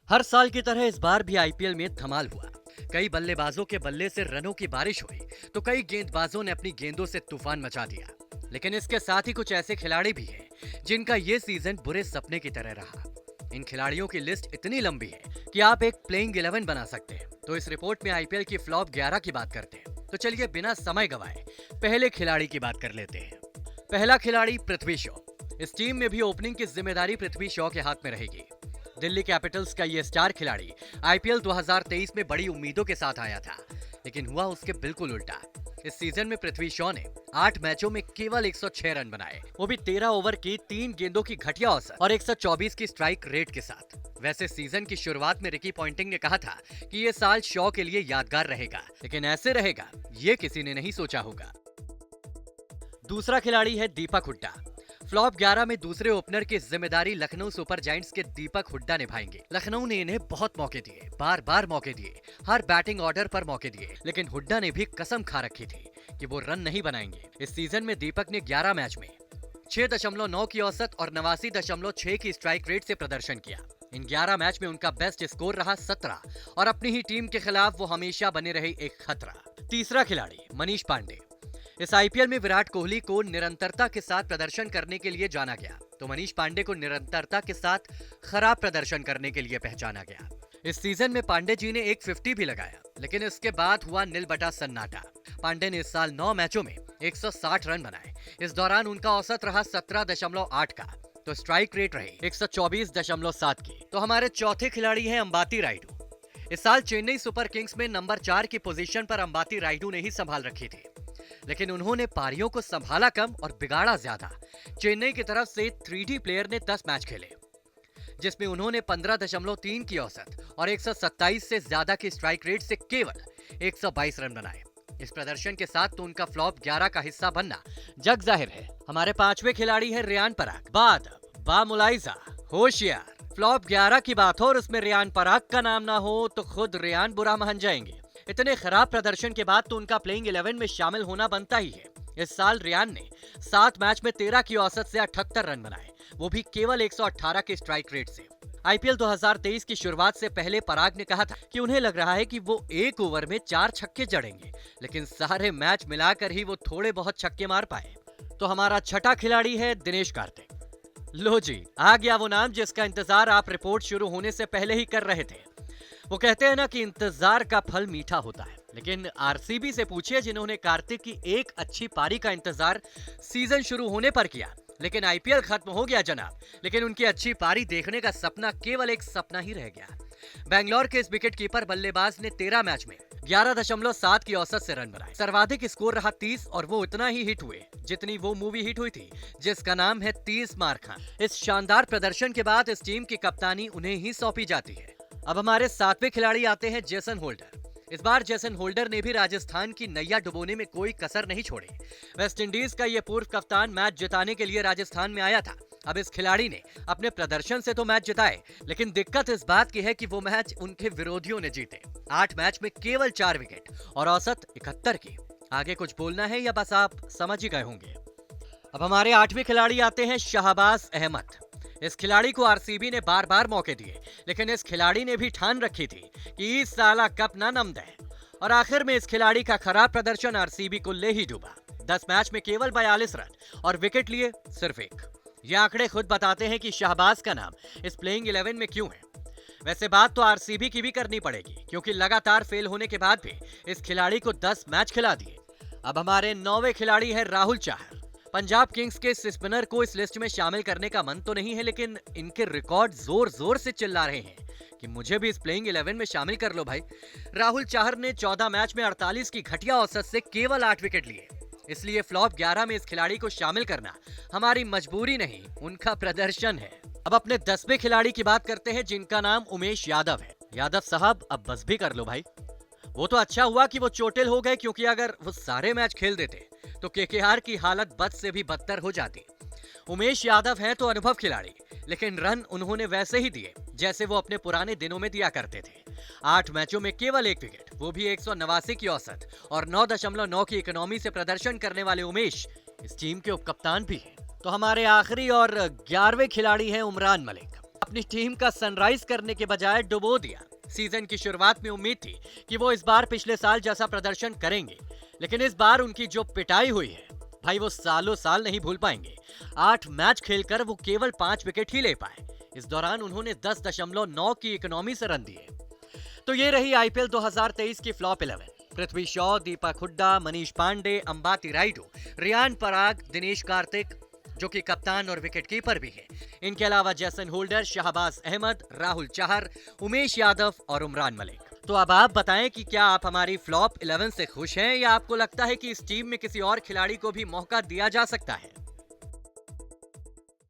हर साल की तरह इस बार भी आईपीएल में धमाल हुआ। कई बल्लेबाजों के बल्ले से रनों की बारिश हुई तो कई गेंदबाजों ने अपनी गेंदों से तूफान मचा दिया। लेकिन इसके साथ ही कुछ ऐसे खिलाड़ी भी हैं जिनका ये सीजन बुरे सपने की तरह रहा। इन खिलाड़ियों की लिस्ट इतनी लंबी है कि आप एक प्लेइंग 11 बना सकते हैं। तो इस रिपोर्ट में आईपीएल की फ्लॉप 11 की बात करते हैं। तो चलिए बिना समय गवाए पहले खिलाड़ी की बात कर लेते हैं। पहला खिलाड़ी पृथ्वी शॉ। इस टीम में भी ओपनिंग की जिम्मेदारी पृथ्वी शॉ के हाथ में रहेगी। दिल्ली कैपिटल्स का ये स्टार खिलाड़ी आईपीएल 2023 में बड़ी उम्मीदों के साथ आया था, लेकिन हुआ उसके बिल्कुल उल्टा। इस सीजन में पृथ्वी शॉ ने 8 मैचों में केवल 106 रन बनाए, वो भी 13 ओवर की 3 गेंदों की घटिया औसत और 124 की स्ट्राइक रेट के साथ। वैसे सीजन की शुरुआत में रिकी पॉन्टिंग ने कहा था कि ये साल शॉ के लिए यादगार रहेगा, लेकिन ऐसे रहेगा ये किसी ने नहीं सोचा होगा। दूसरा खिलाड़ी है दीपक हुड्डा। फ्लॉप 11 में दूसरे ओपनर की जिम्मेदारी लखनऊ सुपर जायंट्स के दीपक हुड्डा निभाएंगे। लखनऊ ने इन्हें बहुत मौके दिए, बार बार मौके दिए, हर बैटिंग ऑर्डर पर मौके दिए, लेकिन हुड्डा ने भी कसम खा रखी थी कि वो रन नहीं बनाएंगे। इस सीजन में दीपक ने 11 मैच में 6.9 की औसत और 89.6 की स्ट्राइक रेट से प्रदर्शन किया। इन 11 मैच में उनका बेस्ट स्कोर रहा 17 और अपनी ही टीम के खिलाफ वो हमेशा बने रहे एक खतरा। तीसरा खिलाड़ी मनीष पांडे। इस आईपीएल में विराट कोहली को निरंतरता के साथ प्रदर्शन करने के लिए जाना गया, तो मनीष पांडे को निरंतरता के साथ खराब प्रदर्शन करने के लिए पहचाना गया। इस सीजन में पांडे जी ने एक 50 भी लगाया, लेकिन इसके बाद हुआ नील बटा सन्नाटा। पांडे ने इस साल 9 मैचों में 160 रन बनाए। इस दौरान उनका औसत रहा 17.8 का, तो स्ट्राइक रेट रही 124.7 की। तो हमारे चौथे खिलाड़ी हैं अंबाती रायडू। इस साल चेन्नई सुपर किंग्स में नंबर 4 की पोजीशन पर अंबाती रायडू ने ही संभाल रखी थी, लेकिन उन्होंने पारियों को संभाला कम और बिगाड़ा ज्यादा। चेन्नई की तरफ से 3D प्लेयर ने 10 मैच खेले, जिसमें उन्होंने 15.3 की औसत और 127 से ज्यादा की स्ट्राइक रेट से केवल 122 रन बनाए। इस प्रदर्शन के साथ तो उनका फ्लॉप 11 का हिस्सा बनना जग जाहिर है। हमारे पांचवें खिलाड़ी है रियान पराग। बामुलाइजा, होशियार। फ्लॉप 11 की बात हो और उसमें रियान पराग का नाम ना हो तो खुद रियान बुरा मान जाएंगे। इतने खराब प्रदर्शन के बाद तो उनका प्लेइंग 11 में शामिल होना बनता ही है। इस साल रियान ने 7 मैच में 13 की औसत से 78 रन बनाए, वो भी केवल 118 के स्ट्राइक रेट से। आईपीएल 2023 की शुरुआत से पहले पराग ने कहा था कि उन्हें लग रहा है कि वो एक ओवर में 4 छक्के जड़ेंगे, लेकिन सारे मैच मिलाकर ही वो थोड़े बहुत छक्के मार पाए। तो हमारा छठा खिलाड़ी है दिनेश कार्तिक। लो जी, आ गया वो नाम जिसका इंतजार आप रिपोर्ट शुरू होने से पहले ही कर रहे थे। वो कहते हैं ना कि इंतजार का फल मीठा होता है, लेकिन आरसीबी से पूछिए जिन्होंने कार्तिक की एक अच्छी पारी का इंतजार सीजन शुरू होने पर किया, लेकिन आईपीएल खत्म हो गया जनाब, लेकिन उनकी अच्छी पारी देखने का सपना केवल एक सपना ही रह गया। बेंगलोर के इस विकेट कीपर बल्लेबाज ने 13 मैच में 11.7 की औसत से रन बनाए। सर्वाधिक स्कोर रहा 30 और वो उतना ही हिट हुए जितनी वो मूवी हिट हुई थी जिसका नाम है 30 मार खान। इस शानदार प्रदर्शन के बाद इस टीम की कप्तानी उन्हें ही सौंपी जाती है। अब हमारे 7वें खिलाड़ी आते हैं जेसन होल्डर। इस बार जेसन होल्डर ने भी राजस्थान की नैया डुबोने में कोई कसर नहीं छोड़ी। वेस्टइंडीज का ये पूर्व कप्तान मैच जिताने के लिए राजस्थान में आया था। अब इस खिलाड़ी ने अपने प्रदर्शन से तो मैच जिताए, लेकिन दिक्कत इस बात की है कि वो मैच उनके विरोधियों ने जीते। 8 मैच में केवल 4 विकेट और औसत 71 की। आगे कुछ बोलना है या बस आप समझ ही गए होंगे। अब हमारे 8वें खिलाड़ी आते हैं शहबाज अहमद। इस खिलाड़ी को आरसीबी ने बार बार मौके दिए, लेकिन इस खिलाड़ी ने भी ठान रखी थी कि इस साला कप ना नम दे, और आखिर में इस खिलाड़ी का खराब प्रदर्शन आरसीबी को ले ही डूबा। 10 मैच में केवल 42 रन और विकेट लिए सिर्फ 1। ये आंकड़े खुद बताते हैं कि शहबाज का नाम इस प्लेइंग 11 में क्यों है। वैसे बात तो आरसीबी की भी करनी पड़ेगी, क्योंकि लगातार फेल होने के बाद भी इस खिलाड़ी को 10 मैच खिला दिए। अब हमारे 9वें खिलाड़ी है राहुल चाहर। पंजाब किंग्स के स्पिनर को इस लिस्ट में शामिल करने का मन तो नहीं है, लेकिन इनके रिकॉर्ड जोर जोर से चिल्ला रहे हैं कि मुझे भी इस प्लेइंग 11 में शामिल कर लो भाई। राहुल चाहर ने 14 मैच में 48 की घटिया औसत से केवल 8 विकेट लिए, इसलिए फ्लॉप 11 में इस खिलाड़ी को शामिल करना हमारी मजबूरी नहीं, उनका प्रदर्शन है। अब अपने 10वें खिलाड़ी की बात करते हैं जिनका नाम उमेश यादव है। यादव साहब अब बस भी कर लो भाई। वो तो अच्छा हुआ कि वो चोटिल हो गए, क्योंकि अगर वो सारे मैच खेल देते तो केकेआर की हालत बद से भी बदतर हो जाती। उमेश यादव है तो अनुभव खिलाड़ी, लेकिन रन उन्होंने वैसे ही दिए जैसे वो अपने पुराने दिनों में दिया करते थे। 8 मैचों में केवल 1 विकेट, वो भी 189 की औसत और 9.9 की इकोनॉमी से प्रदर्शन करने वाले उमेश इस टीम के उपकप्तान भी हैं। तो हमारे आखिरी और 11वें खिलाड़ी हैं उमरान मलिक। अपनी टीम का सनराइज करने के बजाय डुबो दिया। सीजन की शुरुआत में उम्मीद थी कि वो इस बार पिछले साल जैसा प्रदर्शन करेंगे, लेकिन इस बार उनकी जो पिटाई हुई है भाई वो सालों साल नहीं भूल पाएंगे। 8 मैच खेलकर वो केवल 5 विकेट ही ले पाए। इस दौरान उन्होंने 10.9 की इकोनॉमी से रन दिए। तो ये रही आईपीएल 2023 की फ्लॉप 11। पृथ्वी शॉ, दीपक हुड्डा, मनीष पांडे, अंबाती रायडू, रियान पराग, दिनेश कार्तिक जो कि कप्तान और विकेटकीपर भी है। इनके अलावा जैसन होल्डर, शाहबाज अहमद, राहुल चहर, उमेश यादव और उमरान मलिक। तो अब आप बताएं कि क्या आप हमारी फ्लॉप 11 से खुश हैं या आपको लगता है कि इस टीम में किसी और खिलाड़ी को भी मौका दिया जा सकता है।